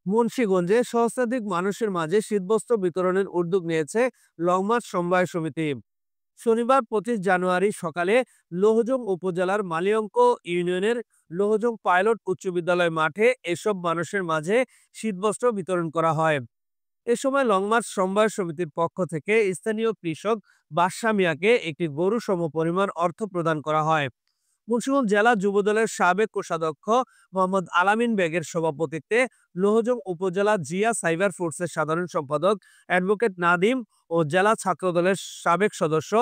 মুন্সিগঞ্জে সহস্রাধিক মানুষের মাঝে শীতবস্ত্র বিতরণের উদ্যোগ নিয়েছে লং মার্চ সমবায় সমিতি। শনিবার 25 জানুয়ারি সকালে লোহজং উপজেলার মালিয়ঙ্ক ইউনিয়নের লোহজং পাইলট উচ্চ বিদ্যালয় মাঠে এসব মানুষের মাঝে শীতবস্ত্র বিতরণ করা হয়। এ সময় লং মার্চ সমবায় সমিতির পক্ষ থেকে স্থানীয় কৃষক বাদশা মিয়াকে একটি গরু সমপরিমাণ অর্থ প্রদান করা হয়। মুন্সিগঞ্জ জেলা যুবদলের সাবেক কোষাধ্যক্ষ মোহাম্মদ আলামিন বেগের সভাপতিত্বে লোহজং উপজেলা জিয়া সাইবার ফোর্সের সাধারণ সম্পাদক অ্যাডভোকেট নাদিম ও জেলা ছাত্রদলের সাবেক সদস্য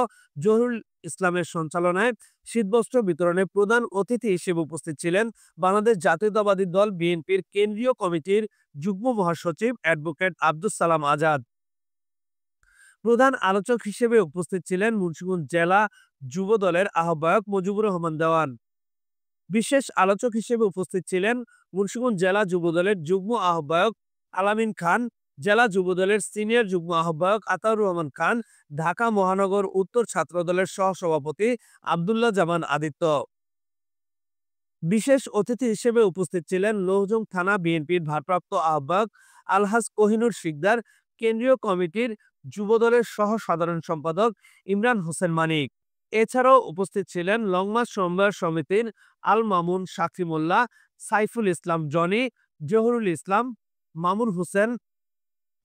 জহুরুল ইসলামের সঞ্চালনায় শীতবস্ত্র বিতরণে প্রধান অতিথি হিসেবে উপস্থিত ছিলেন বাংলাদেশ জাতীয়তাবাদী দল বিএনপির কেন্দ্রীয় কমিটির যুগ্ম মহাসচিব অ্যাডভোকেট আব্দুস সালাম আজাদ। প্রধান আলোচক হিসেবে উপস্থিত ছিলেন মুন্সিগঞ্জ জেলা যুব দলের আহ্বায়ক মুজিবুর রহমান দেওয়ান। বিশেষ আলোচক হিসেবে উপস্থিত ছিলেন মুন্সিগঞ্জ জেলা যুব দলের যুগ্ম আহ্বায়ক আলামিন খান, জেলা যুব দলের সিনিয়র যুগ্ম আহ্বায়ক আতাউর রহমান খান, ঢাকা মহানগর উত্তর ছাত্র দলের সহসভাপতি আব্দুল্লাহ জামান আদিত্য। বিশেষ অতিথি হিসেবে উপস্থিত ছিলেন লোহজং থানা বিএনপির ভারপ্রাপ্ত আহ্বায়ক আলহাজ কোহিনুর শিকদার, কেন্দ্রীয় কমিটির যুবদলের সহ সাধারণ সম্পাদক ইমরান হোসেন মানিক। এছাড়াও উপস্থিত ছিলেন লং মার্চ সমবায় সমিতির আল মামুন সাক্ষী মোল্লা, সাইফুল ইসলাম জনি, জহুরুল ইসলাম, মামুন হোসেন,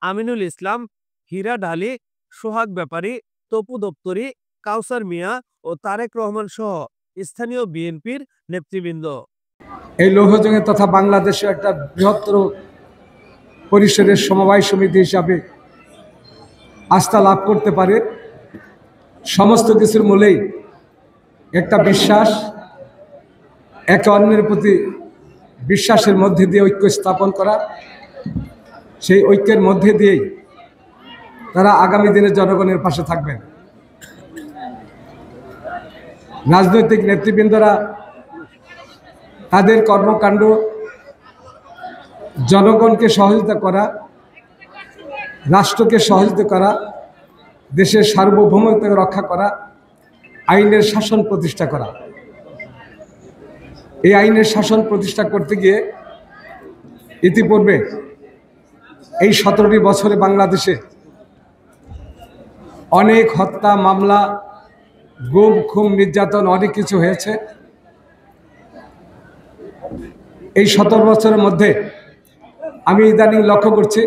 আমিনুল ইসলাম, হীরা ডালি, সোহাগ ব্যাপারী, তপু দপ্তরি, কাউসার মিয়া ও তারেক রহমান সহ স্থানীয় বিএনপির নেতৃবৃন্দ। এই লৌহজং তথা বাংলাদেশে একটা বৃহত্তর পরিসরের সমবায় সমিতি হিসাবে আস্থা লাভ করতে পারে, সমস্ত কিছুর মূলেই একটা বিশ্বাস, একে অন্যের প্রতি বিশ্বাসের মধ্যে দিয়ে ঐক্য স্থাপন করা, সেই ঐক্যের মধ্যে দিয়েই তারা আগামী দিনে জনগণের পাশে থাকবেন। রাজনৈতিক নেতৃবৃন্দরা তাদের কর্মকাণ্ড জনগণকে সহযোগিতা করা, রাষ্ট্রকে সহযোগিতা করা, দেশের সার্বভৌমত্বকে রক্ষা করা, আইনের শাসন প্রতিষ্ঠা করা। এই আইনের শাসন প্রতিষ্ঠা করতে গিয়ে ইতিপূর্বে এই 17টি বছরে বাংলাদেশে অনেক হত্যা মামলা, গুম খুম, নির্যাতন, অনেক কিছু হয়েছে। এই 17 বছরের মধ্যে আমি ইদানিং লক্ষ্য করছি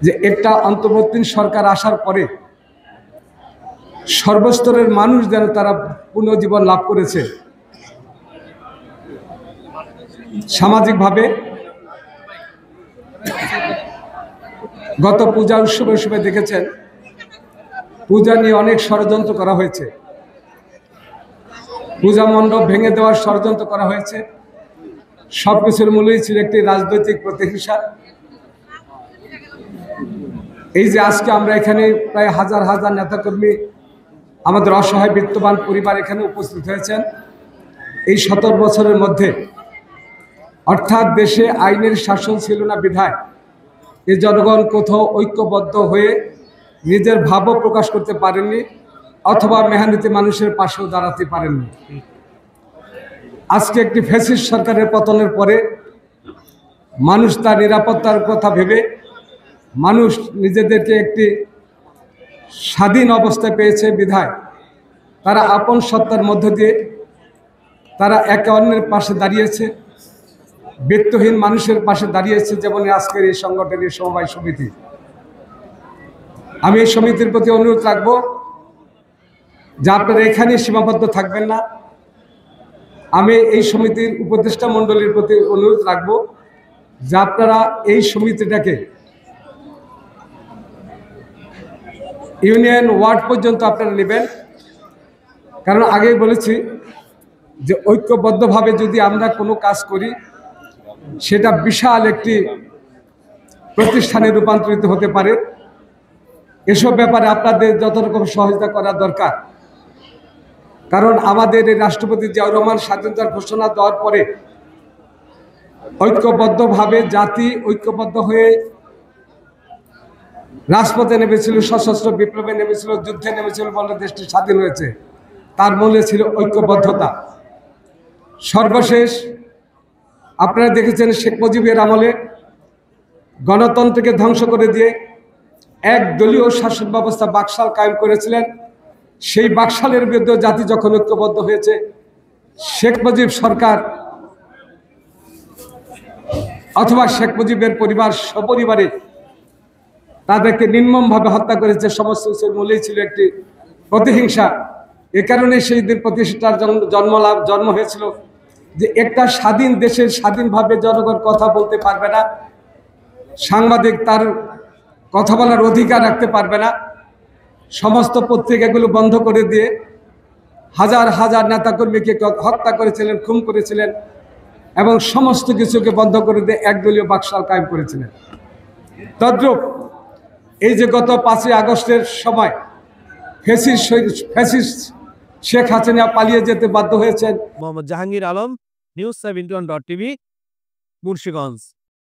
যে একটা অন্তর্বর্তীকালীন সরকার আসার পরে সর্বস্তরের মানুষ যেন তারা পুনর্জীবন লাভ করেছে। সামাজিকভাবে গত পূজা উৎসবে দেখেছেন, পূজা নিয়ে অনেক ষড়যন্ত্র করা হয়েছে, পূজা মণ্ডপ ভেঙে দেওয়ার ষড়যন্ত্র করা হয়েছে। সবকিছুর মূলেই ছিল একটি রাজনৈতিক প্রতিহিংসা। এই যে আজকে আমরা এখানে প্রায় হাজার হাজার নেতাকর্মী, আমাদের অসহায় বিত্তবান পরিবার এখানে উপস্থিত হয়েছেন, এই 17 বছরের মধ্যে অর্থাৎ দেশে আইনের শাসন ছিল না বিধায় এই জনগণ কোথাও ঐক্যবদ্ধ হয়ে নিজের ভাবও প্রকাশ করতে পারেননি, অথবা মেহনতি মানুষের পাশেও দাঁড়াতে পারেননি। আজকে একটি ফ্যাসিস্ট সরকারের পতনের পরে মানুষ তার নিরাপত্তার কথা ভেবে, মানুষ নিজেদেরকে একটি স্বাধীন অবস্থায় পেয়েছে বিধায় তারা আপন সত্তার মধ্য দিয়ে তারা একে অন্যের পাশে দাঁড়িয়েছে, বিত্তহীন মানুষের পাশে দাঁড়িয়েছে। যেমন আজকের এই সংগঠনের সমবায় সমিতি, আমি এই সমিতির প্রতি অনুরোধ রাখবো যে আপনারা এখানে সীমাবদ্ধ থাকবেন না। আমি এই সমিতির উপদেষ্টা মণ্ডলীর প্রতি অনুরোধ রাখবো যে আপনারা এই সমিতিটাকে ইউনিয়ন ওয়ার্ড পর্যন্ত আপনারা নেবেন। কারণ আগেই বলেছি যে ঐক্যবদ্ধভাবে যদি আমরা কোনো কাজ করি সেটা বিশাল একটি প্রতিষ্ঠানে রূপান্তরিত হতে পারে। এসব ব্যাপারে আপনাদের যত রকম সহযোগিতা করা দরকার। কারণ আমাদের এই রাষ্ট্রপতি জিয়াউর রহমান স্বাধীনতার ঘোষণা দেওয়ার পরে ঐক্যবদ্ধভাবে জাতি ঐক্যবদ্ধ হয়ে রাজপথে নেমেছিল, সশস্ত্র বিপ্লবে নেমেছিল, যুদ্ধে নেমেছিল বলে দেশটি স্বাধীন হয়েছে। তার মূলে ছিল ঐক্যবদ্ধতা। সর্বশেষ আপনারা দেখেছেন শেখ মুজিবের আমলে গণতন্ত্রকে ধ্বংস করে দিয়ে একদলীয় শাসন ব্যবস্থা বাকশাল কায়েম করেছিলেন। সেই বাকশালের বিরুদ্ধে জাতি যখন ঐক্যবদ্ধ হয়েছে, শেখ মুজিব সরকার অথবা শেখ মুজিবের পরিবার সপরিবারে তাদেরকে নির্মমভাবে হত্যা করেছে। সমস্ত কিছুর মূলেই ছিল একটি প্রতিহিংসা। এ কারণে সেই দিন প্রতিষ্ঠার জন্ম হয়েছিল যে একটা স্বাধীন দেশের স্বাধীনভাবে জনগণ কথা বলতে পারবে না, সাংবাদিক তার কথা বলার অধিকার রাখতে পারবে না। সমস্ত পত্রিকাগুলো বন্ধ করে দিয়ে হাজার হাজার নেতাকর্মীকে হত্যা করেছিলেন, খুন করেছিলেন এবং সমস্ত কিছুকে বন্ধ করে দিয়ে একদলীয় বাকশাল কায়েম করেছিলেন। তদ্রূপ এই যে গত 5ই আগস্টের সময় ফ্যাসিস্ট শেখ হাসিনা পালিয়ে যেতে বাধ্য হয়েছেন। Mohammad Jahangir Alam, news 71.tv, Munshiganj.